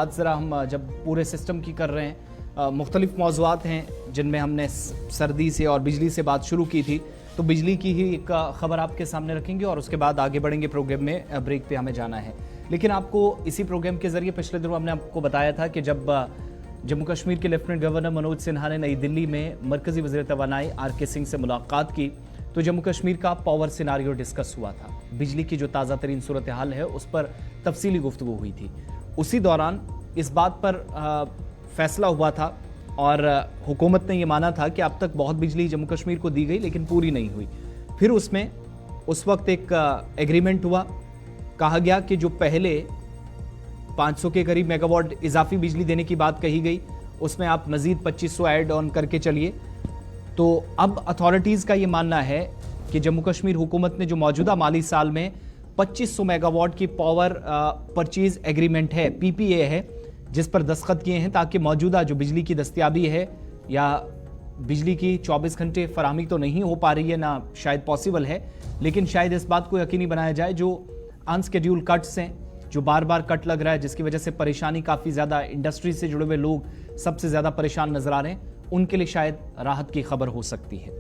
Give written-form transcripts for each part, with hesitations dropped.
आज ज़रा हम जब पूरे सिस्टम की कर रहे हैं, मुख्तलिफ मौज़ूआत हैं जिनमें हमने सर्दी से और बिजली से बात शुरू की थी, तो बिजली की ही एक ख़बर आपके सामने रखेंगे और उसके बाद आगे बढ़ेंगे प्रोग्राम में। ब्रेक पे हमें जाना है, लेकिन आपको इसी प्रोग्राम के ज़रिए पिछले दिनों हमने आपको बताया था कि जब जम्मू कश्मीर के लेफ्टिनेंट गवर्नर मनोज सिन्हा ने नई दिल्ली में मरकज़ी वज़ीर तवानाई आर.के. सिंह से मुलाकात की तो जम्मू कश्मीर का पावर सिनारियो डिस्कस हुआ था। बिजली की जो ताज़ा तरीन सूरत हाल है उस पर तफसीली गुफ्तगू हुई थी। उसी दौरान इस बात पर फैसला हुआ था और हुकूमत ने यह माना था कि अब तक बहुत बिजली जम्मू कश्मीर को दी गई लेकिन पूरी नहीं हुई। फिर उसमें उस वक्त एक एग्रीमेंट हुआ, कहा गया कि जो पहले 500 के करीब मेगावाट इजाफी बिजली देने की बात कही गई उसमें आप मजीद 2500 ऐड ऑन करके चलिए। तो अब अथॉरिटीज़ का ये मानना है कि जम्मू कश्मीर हुकूमत ने जो मौजूदा माली साल में 2500 मेगावाट की पावर परचेज एग्रीमेंट है, पीपीए है, जिस पर दस्तखत किए हैं ताकि मौजूदा जो बिजली की दस्तयाबी है या बिजली की 24 घंटे फराहमी तो नहीं हो पा रही है, ना शायद पॉसिबल है, लेकिन शायद इस बात को यकीनी बनाया जाए जो अनस्केड्यूल कट्स हैं, जो बार बार कट लग रहा है जिसकी वजह से परेशानी काफ़ी ज़्यादा, इंडस्ट्री से जुड़े हुए लोग सबसे ज़्यादा परेशान नजर आ रहे हैं, उनके लिए शायद राहत की खबर हो सकती है।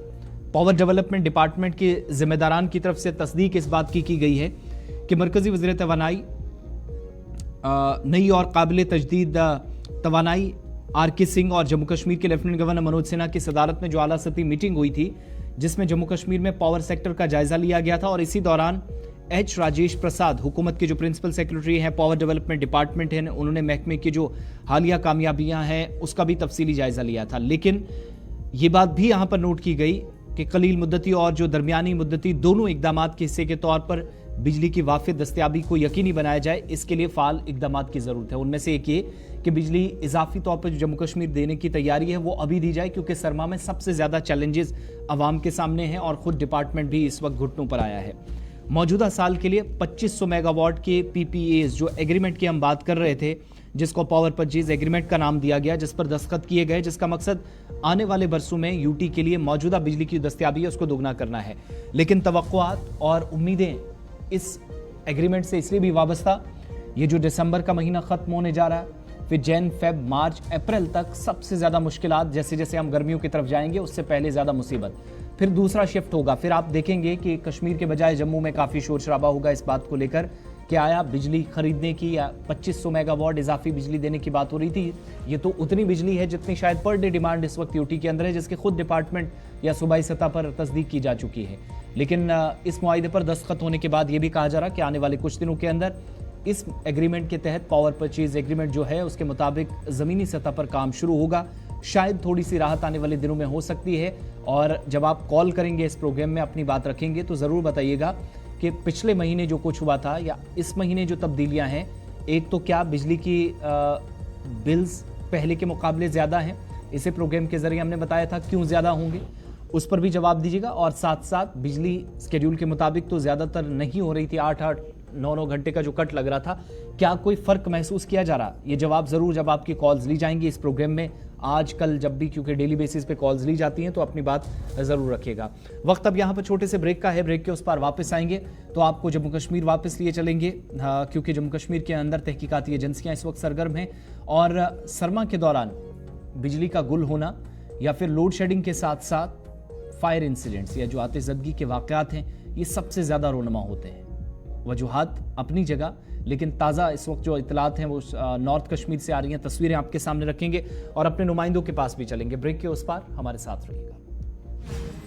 पावर डेवलपमेंट डिपार्टमेंट के जिम्मेदारान की तरफ से तस्दीक इस बात की गई है कि मरकज़ी वज़ीर तवानाई नई और काबिल तजदीद तवानाई आर.के. सिंह और जम्मू कश्मीर के लेफ्टिनेंट गवर्नर मनोज सिन्हा की सदारत में जो आला सतही मीटिंग हुई थी जिसमें जम्मू कश्मीर में पावर सेक्टर का जायजा लिया गया था और इसी दौरान एच. राजेश प्रसाद, हुकूमत के जो प्रिंसिपल सेक्रेटरी हैं पावर डेवलपमेंट डिपार्टमेंट हैं, उन्होंने महकमे की जो हालिया कामयाबियां हैं उसका भी तफसीली जायजा लिया था। लेकिन ये बात भी यहाँ पर नोट की गई कि कलील मुद्दती और जो दरमियानी मुद्दती दोनों इकदाम के हिस्से के तौर पर बिजली की वाफिद दस्तयाबी को यकीनी बनाया जाए, इसके लिए फाल इकदाम की ज़रूरत है। उनमें से एक ये कि बिजली इजाफी तौर पर जो जम्मू कश्मीर देने की तैयारी है वो अभी दी जाए, क्योंकि सरमा में सबसे ज़्यादा चैलेंजेस आवाम के सामने हैं और ख़ुद डिपार्टमेंट भी इस वक्त घुटनों पर आया है। मौजूदा साल के लिए 2500 मेगावाट के पीपीएस जो एग्रीमेंट की हम बात कर रहे थे, जिसको पावर परचेज एग्रीमेंट का नाम दिया गया, जिस पर दस्तखत किए गए, जिसका मकसद आने वाले बरसों में यूटी के लिए मौजूदा बिजली की दस्तयाबी है उसको दोगुना करना है। लेकिन तवक्कुआत और उम्मीदें इस एग्रीमेंट से इसलिए भी वाबस्ता, ये जो दिसंबर का महीना ख़त्म होने जा रहा है, फिर जैन, फेब, मार्च, अप्रैल तक सबसे ज़्यादा मुश्किलात, जैसे जैसे हम गर्मियों की तरफ जाएंगे उससे पहले ज़्यादा मुसीबत, फिर दूसरा शिफ्ट होगा। फिर आप देखेंगे कि कश्मीर के बजाय जम्मू में काफ़ी शोर शराबा होगा इस बात को लेकर कि आया बिजली खरीदने की या 2500 मेगावाट इजाफी बिजली देने की बात हो रही थी, ये तो उतनी बिजली है जितनी शायद पर डे डिमांड इस वक्त यूटी के अंदर है, जिसके खुद डिपार्टमेंट या सूबाई सतह पर तस्दीक की जा चुकी है। लेकिन इस मुआहिदे पर दस्तखत होने के बाद ये भी कहा जा रहा कि आने वाले कुछ दिनों के अंदर इस एग्रीमेंट के तहत पावर परचेज एग्रीमेंट जो है उसके मुताबिक ज़मीनी सतह पर काम शुरू होगा। शायद थोड़ी सी राहत आने वाले दिनों में हो सकती है। और जब आप कॉल करेंगे इस प्रोग्राम में अपनी बात रखेंगे तो ज़रूर बताइएगा कि पिछले महीने जो कुछ हुआ था या इस महीने जो तब्दीलियां हैं, एक तो क्या बिजली की बिल्स पहले के मुकाबले ज़्यादा हैं, इसे प्रोग्राम के ज़रिए हमने बताया था क्यों ज़्यादा होंगे, उस पर भी जवाब दीजिएगा। और साथ साथ बिजली स्केड्यूल के मुताबिक तो ज़्यादातर नहीं हो रही थी, 8-8, 9-9 घंटे का जो कट लग रहा था, क्या कोई फ़र्क महसूस किया जा रहा, ये जवाब ज़रूर जब आपकी कॉल्स ली जाएंगी इस प्रोग्राम में, आज कल जब भी, क्योंकि डेली बेसिस पे कॉल्स ली जाती हैं, तो अपनी बात ज़रूर रखिएगा। वक्त अब यहाँ पर छोटे से ब्रेक का है, ब्रेक के उस पार वापस आएंगे तो आपको जम्मू कश्मीर वापस लिए चलेंगे, क्योंकि जम्मू कश्मीर के अंदर तहकीकाती एजेंसियाँ इस वक्त सरगर्म हैं और सरमा के दौरान बिजली का गुल होना या फिर लोड शेडिंग के साथ साथ फायर इंसिडेंट्स या जो आतिशज़दगी के वाक़यात हैं, ये सबसे ज़्यादा रोनमा होते हैं। वजूहात अपनी जगह, लेकिन ताज़ा इस वक्त जो इतलात हैं वो नॉर्थ कश्मीर से आ रही हैं, तस्वीरें आपके सामने रखेंगे और अपने नुमाइंदों के पास भी चलेंगे। ब्रेक के उस पार हमारे साथ रहिएगा।